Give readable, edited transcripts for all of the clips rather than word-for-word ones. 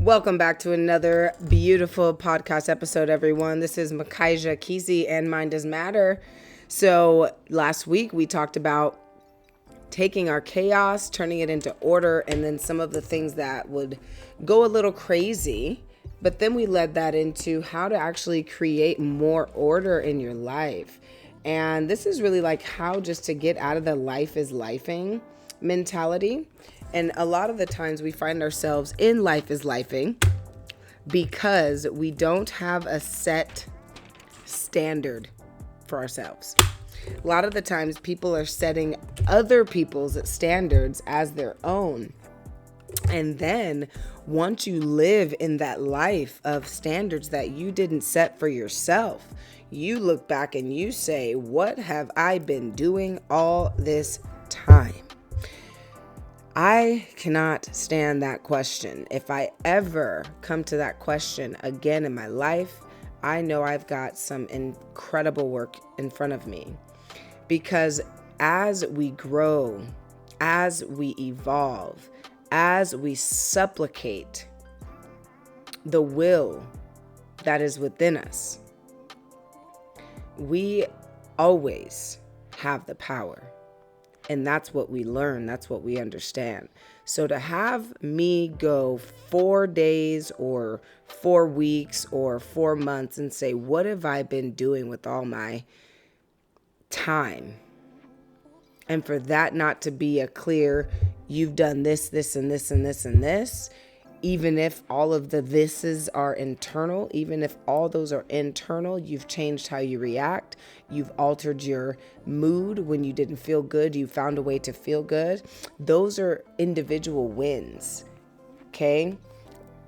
Welcome back to another beautiful podcast episode, everyone. This is Makaija Kesey and Mind Does Matter. So last week we talked about taking our chaos, turning it into order, and then some of the things that would go a little crazy. But then we led that into how to actually create more order in your life. And this is really like how just to get out of the life is lifing mentality. And a lot of the times we find ourselves in life is lifing because we don't have a set standard for ourselves. A lot of the times people are setting other people's standards as their own. And then once you live in that life of standards that you didn't set for yourself, you look back and you say, what have I been doing all this time? I cannot stand that question. If I ever come to that question again in my life, I know I've got some incredible work in front of me. Because as we grow, as we evolve, as we supplicate the will that is within us, we always have the power. And that's what we learn. That's what we understand. So to have me go 4 days or 4 weeks or 4 months and say, what have I been doing with all my time? And for that not to be a clear, you've done this, this, and this, and this, and this, even if all of the thises are internal, even if all those are internal, you've changed how you react. You've altered your mood when you didn't feel good. You found a way to feel good. Those are individual wins. Okay.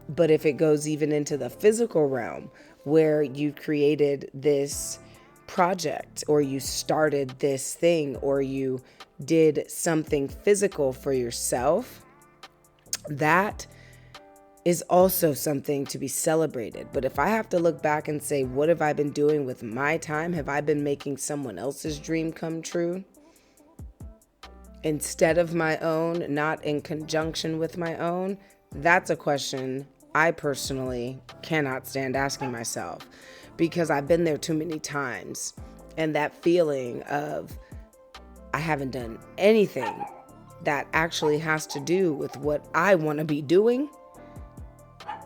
But if it goes even into the physical realm where you created this project or you started this thing or you did something physical for yourself, that is also something to be celebrated. But if I have to look back and say, what have I been doing with my time? Have I been making someone else's dream come true instead of my own, not in conjunction with my own? That's a question I personally cannot stand asking myself, because I've been there too many times. And that feeling of I haven't done anything that actually has to do with what I want to be doing.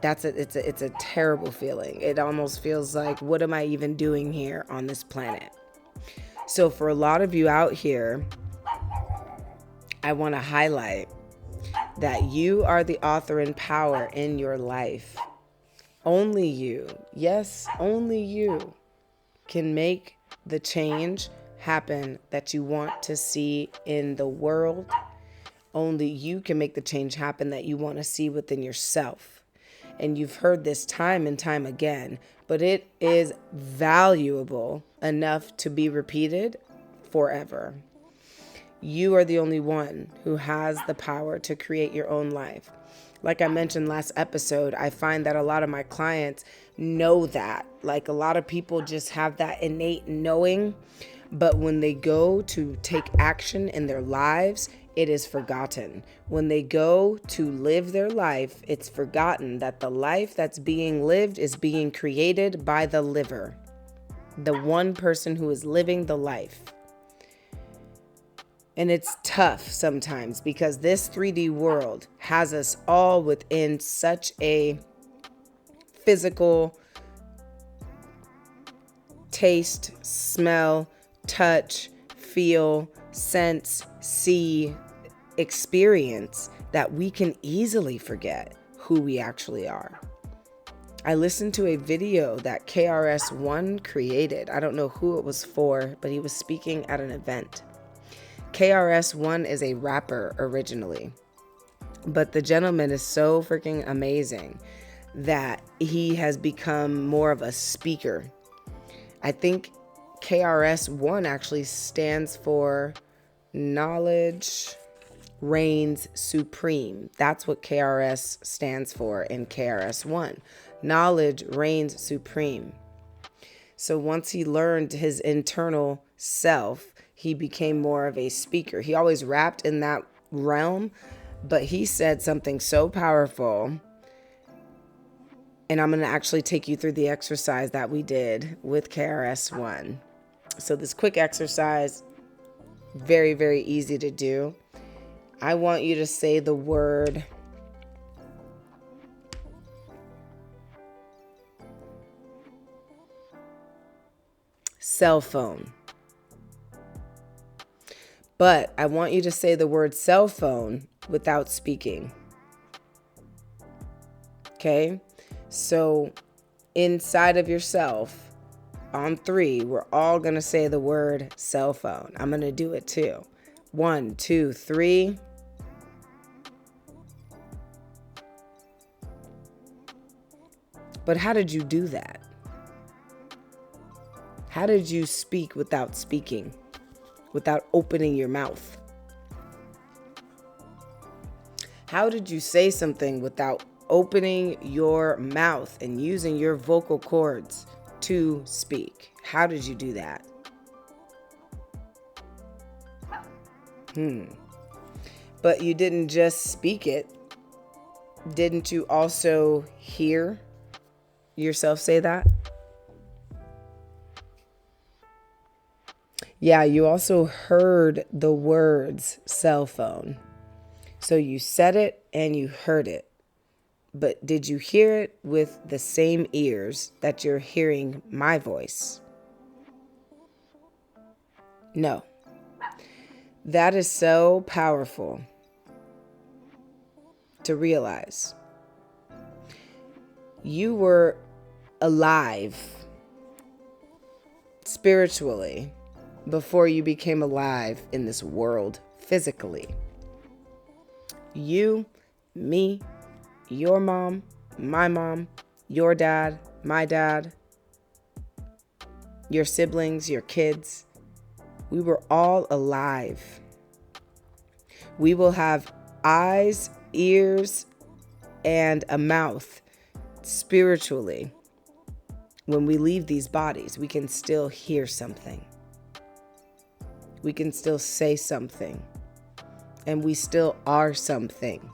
It's a terrible feeling. It almost feels like, what am I even doing here on this planet? So for a lot of you out here, I want to highlight that you are the author and power in your life. Only you, yes, only you can make the change happen that you want to see in the world. Only you can make the change happen that you want to see within yourself. And you've heard this time and time again, but it is valuable enough to be repeated forever. You are the only one who has the power to create your own life. Like I mentioned last episode, I find that a lot of my clients know that. Like a lot of people just have that innate knowing, but when they go to take action in their lives, it is forgotten. When they go to live their life, it's forgotten that the life that's being lived is being created by the liver, the one person who is living the life. And it's tough sometimes because this 3D world has us all within such a physical taste, smell, touch, feel, sense, see, experience that we can easily forget who we actually are. I listened to a video that KRS-One created. I don't know who it was for, but he was speaking at an event. KRS-One is a rapper originally, but the gentleman is so freaking amazing that he has become more of a speaker. I think KRS-One actually stands for Knowledge Reigns Supreme. That's what KRS stands for in KRS-One. Knowledge reigns supreme. So once he learned his internal self, he became more of a speaker. He always rapped in that realm, but he said something so powerful And I'm going to actually take you through the exercise that we did with KRS-One. So this quick exercise, very, very easy to do. I want you to say the word cell phone. But I want you to say the word cell phone without speaking. Okay? So inside of yourself, on 3, we're all going to say the word cell phone. I'm going to do it too. 1, 2, 3. But how did you do that? How did you speak without speaking, without opening your mouth? How did you say something without opening your mouth and using your vocal cords to speak? How did you do that? But you didn't just speak it. Didn't you also hear yourself say that? Yeah, you also heard the words cell phone. So you said it and you heard it. But did you hear it with the same ears that you're hearing my voice? No. That is so powerful to realize. You were alive spiritually before you became alive in this world physically. You, me, your mom, my mom, your dad, my dad, your siblings, your kids, we were all alive. We will have eyes, ears, and a mouth spiritually. When we leave these bodies, we can still hear something. We can still say something. And we still are something.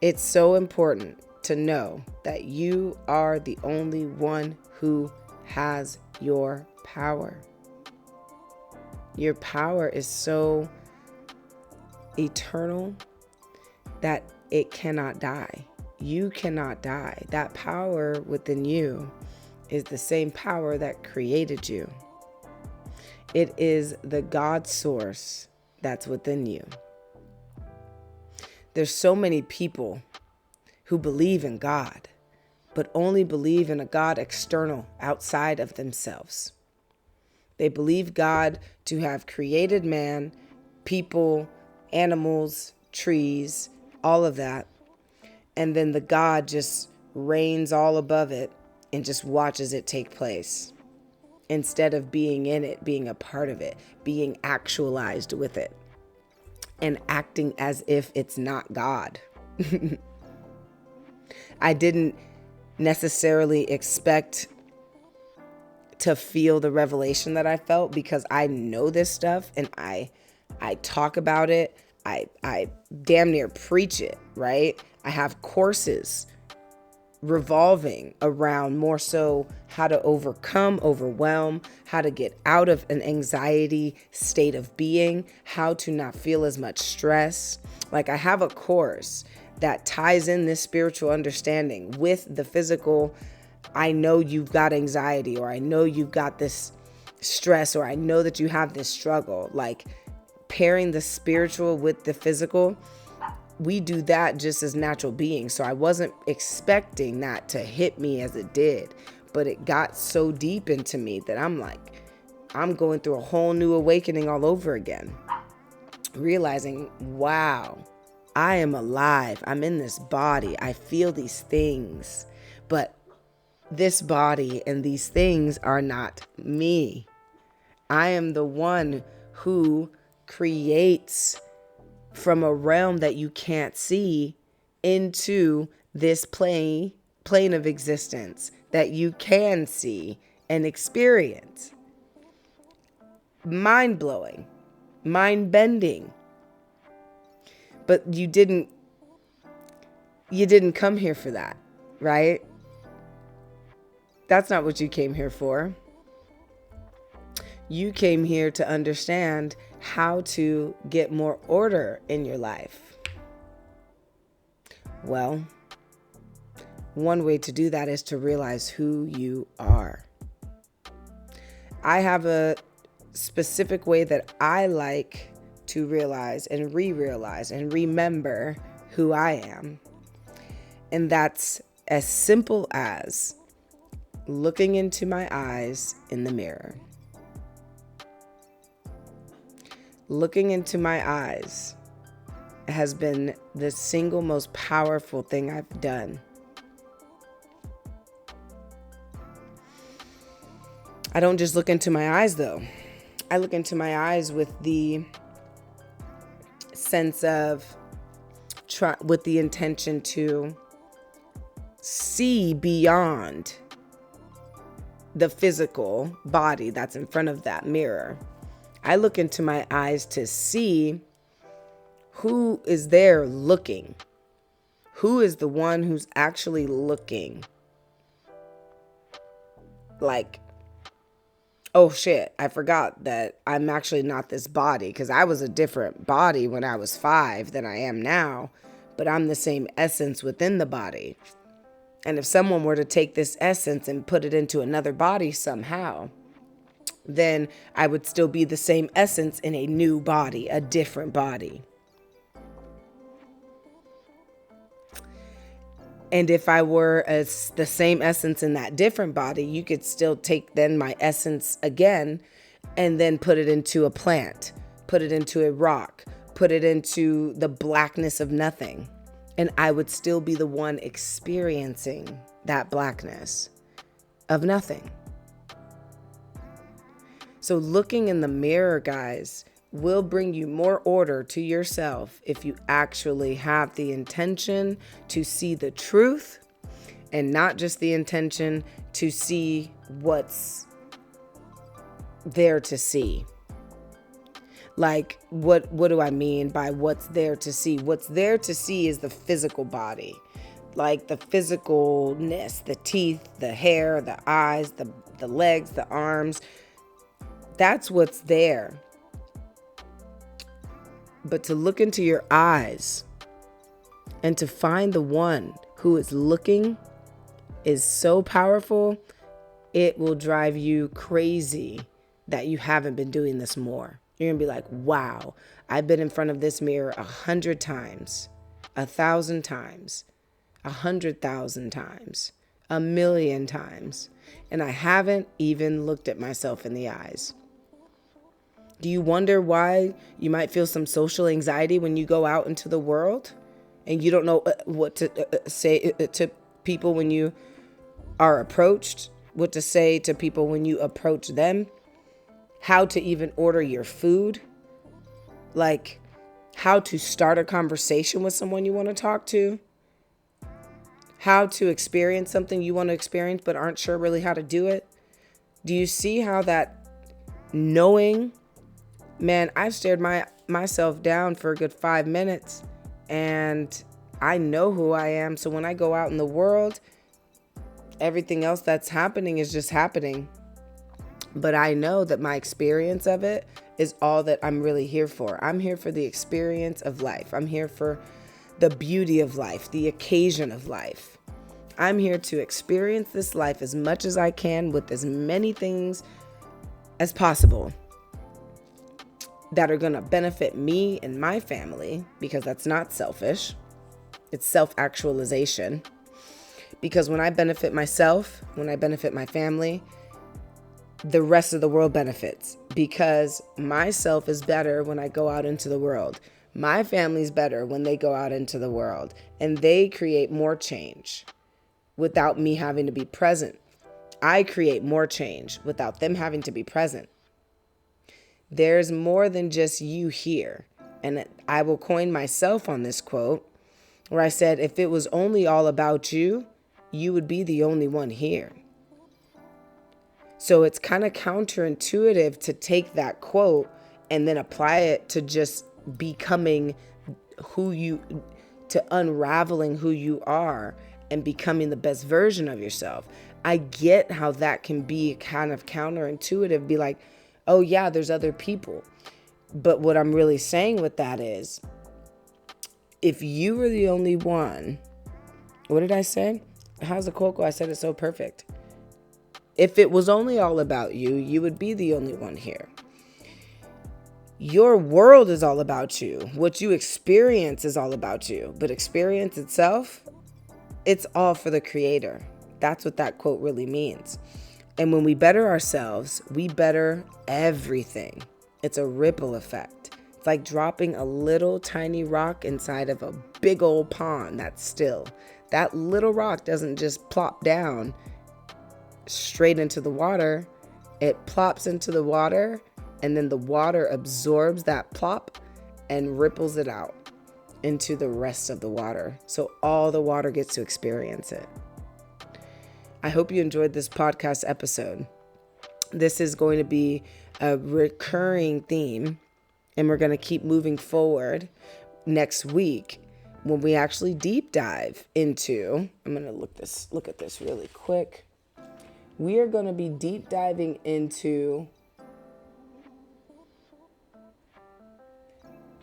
It's so important to know that you are the only one who has your power. Your power is so eternal that it cannot die. You cannot die. That power within you is the same power that created you. It is the God source that's within you. There's so many people who believe in God, but only believe in a God external, outside of themselves. They believe God to have created man, people, animals, trees, all of that. And then the God just reigns all above it and just watches it take place. Instead of being in it, being a part of it, being actualized with it, and acting as if it's not God. I didn't necessarily expect to feel the revelation that I felt because I know this stuff and I talk about it. I damn near preach it, right? I have courses revolving around more so how to overcome, overwhelm, how to get out of an anxiety state of being, how to not feel as much stress. Like I have a course that ties in this spiritual understanding with the physical. I know you've got anxiety, or I know you've got this stress, or I know that you have this struggle. Like pairing the spiritual with the physical, we do that just as natural beings. So I wasn't expecting that to hit me as it did, but it got so deep into me that I'm like, I'm going through a whole new awakening all over again. Realizing, wow, I am alive. I'm in this body. I feel these things, but this body and these things are not me. I am the one who creates from a realm that you can't see into this plane of existence that you can see and experience. Mind-blowing, mind-bending. But you didn't come here for that. right? That's not what you came here for. You came here to understand how to get more order in your life. Well, one way to do that is to realize who you are. I have a specific way that I like to realize and re-realize and remember who I am. And that's as simple as looking into my eyes in the mirror. Looking into my eyes has been the single most powerful thing I've done. I don't just look into my eyes though. I look into my eyes with the sense of with the intention to see beyond the physical body that's in front of that mirror. I look into my eyes to see who is there looking. Who is the one who's actually looking? Like, oh shit, I forgot that I'm actually not this body, because I was a different body when I was 5 than I am now, but I'm the same essence within the body. And if someone were to take this essence and put it into another body somehow, then I would still be the same essence in a new body, a different body. And if I were the same essence in that different body, you could still take then my essence again and then put it into a plant, put it into a rock, put it into the blackness of nothing. And I would still be the one experiencing that blackness of nothing. So looking in the mirror, guys, will bring you more order to yourself if you actually have the intention to see the truth and not just the intention to see what's there to see. Like, what do I mean by what's there to see? What's there to see is the physical body, like the physicalness, the teeth, the hair, the eyes, the legs, the arms. That's what's there. But to look into your eyes and to find the one who is looking is so powerful, it will drive you crazy that you haven't been doing this more. You're going to be like, wow, I've been in front of this mirror 100 times, 1,000 times, 100,000 times, 1,000,000 times, and I haven't even looked at myself in the eyes. Do you wonder why you might feel some social anxiety when you go out into the world and you don't know what to say to people when you are approached, what to say to people when you approach them, how to even order your food, like how to start a conversation with someone you want to talk to, how to experience something you want to experience but aren't sure really how to do it? Do you see how that knowing... Man, I've stared myself down for a good 5 minutes and I know who I am. So when I go out in the world, everything else that's happening is just happening. But I know that my experience of it is all that I'm really here for. I'm here for the experience of life. I'm here for the beauty of life, the occasion of life. I'm here to experience this life as much as I can with as many things as possible that are going to benefit me and my family, because that's not selfish. It's self-actualization. Because when I benefit myself, when I benefit my family, the rest of the world benefits, because myself is better when I go out into the world. My family's better when they go out into the world, and they create more change without me having to be present. I create more change without them having to be present. There's more than just you here. And I will coin myself on this quote where I said, if it was only all about you, you would be the only one here. So it's kind of counterintuitive to take that quote and then apply it to just becoming to unraveling who you are and becoming the best version of yourself. I get how that can be kind of counterintuitive, be like, oh yeah, there's other people. But what I'm really saying with that is, if you were the only one, what did I say? How's the quote go? I said it so perfect. If it was only all about you, you would be the only one here. Your world is all about you. What you experience is all about you. But experience itself, it's all for the creator. That's what that quote really means. And when we better ourselves, we better everything. It's a ripple effect. It's like dropping a little tiny rock inside of a big old pond that's still. That little rock doesn't just plop down straight into the water. It plops into the water, and then the water absorbs that plop and ripples it out into the rest of the water. So all the water gets to experience it. I hope you enjoyed this podcast episode. This is going to be a recurring theme, and we're going to keep moving forward next week when we actually deep dive into, I'm going to look at this really quick. We are going to be deep diving into,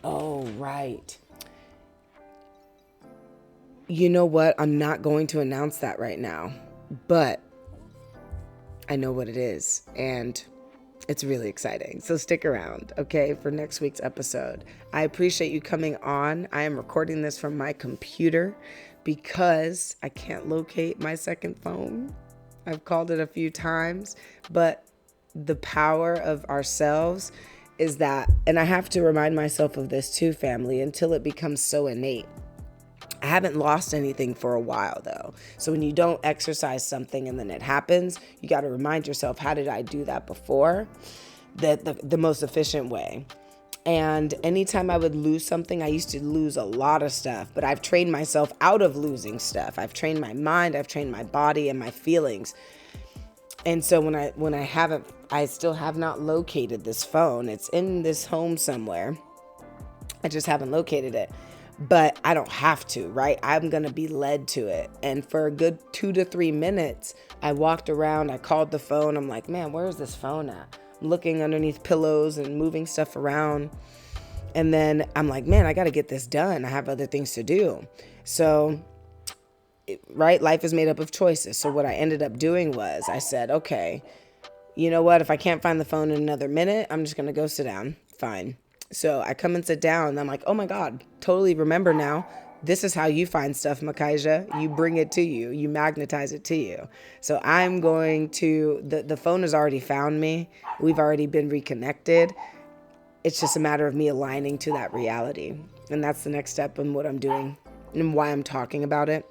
oh, right. You know what? I'm not going to announce that right now, but I know what it is, and it's really exciting. So stick around, okay, for next week's episode. I appreciate you coming on. I am recording this from my computer because I can't locate my second phone. I've called it a few times, but the power of ourselves is that, and I have to remind myself of this too, family, until it becomes so innate. I haven't lost anything for a while though. So when you don't exercise something and then it happens, you got to remind yourself, how did I do that before? The most efficient way. And anytime I would lose something, I used to lose a lot of stuff, but I've trained myself out of losing stuff. I've trained my mind, I've trained my body and my feelings. And so I still have not located this phone. It's in this home somewhere. I just haven't located it. But I don't have to, right? I'm going to be led to it. And for a good 2 to 3 minutes, I walked around, I called the phone. I'm like, man, where's this phone at? I'm looking underneath pillows and moving stuff around. And then I'm like, man, I got to get this done. I have other things to do. So, right? Life is made up of choices. So what I ended up doing was I said, okay, you know what? If I can't find the phone in another minute, I'm just going to go sit down. Fine. So I come and sit down and I'm like, oh my God, totally remember now. This is how you find stuff, Makaija. You bring it to you. You magnetize it to you. So I'm going to, the phone has already found me. We've already been reconnected. It's just a matter of me aligning to that reality. And that's the next step in what I'm doing and why I'm talking about it,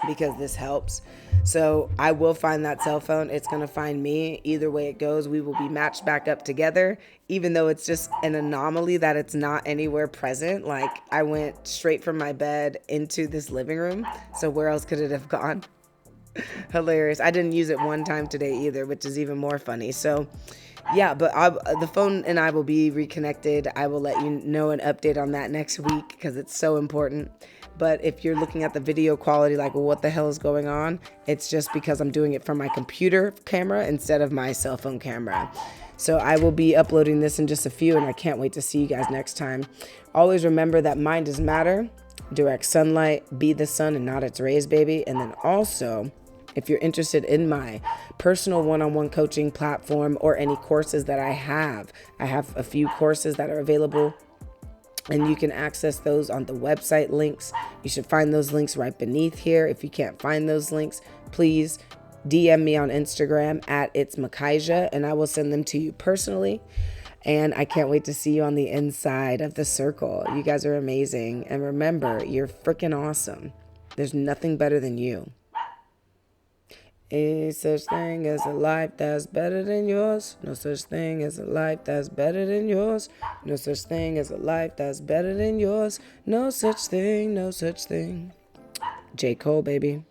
because this helps. So I will find that cell phone. It's going to find me. Either way it goes, we will be matched back up together, even though it's just an anomaly that it's not anywhere present. Like I went straight from my bed into this living room. So where else could it have gone? Hilarious. I didn't use it one time today either, which is even more funny. So yeah, but the phone and I will be reconnected. I will let you know an update on that next week because it's so important. But if you're looking at the video quality, like, well, what the hell is going on? It's just because I'm doing it from my computer camera instead of my cell phone camera. So I will be uploading this in just a few, and I can't wait to see you guys next time. Always remember that mind is matter, direct sunlight, be the sun and not its rays, baby. And then also, if you're interested in my personal one-on-one coaching platform or any courses that I have a few courses that are available, and you can access those on the website links. You should find those links right beneath here. If you can't find those links, please DM me on Instagram at It's Makaija, and I will send them to you personally. And I can't wait to see you on the inside of the circle. You guys are amazing. And remember, you're freaking awesome. There's nothing better than you. Ain't such thing as a life that's better than yours. No such thing as a life that's better than yours. No such thing as a life that's better than yours. No such thing, no such thing. J. Cole, baby.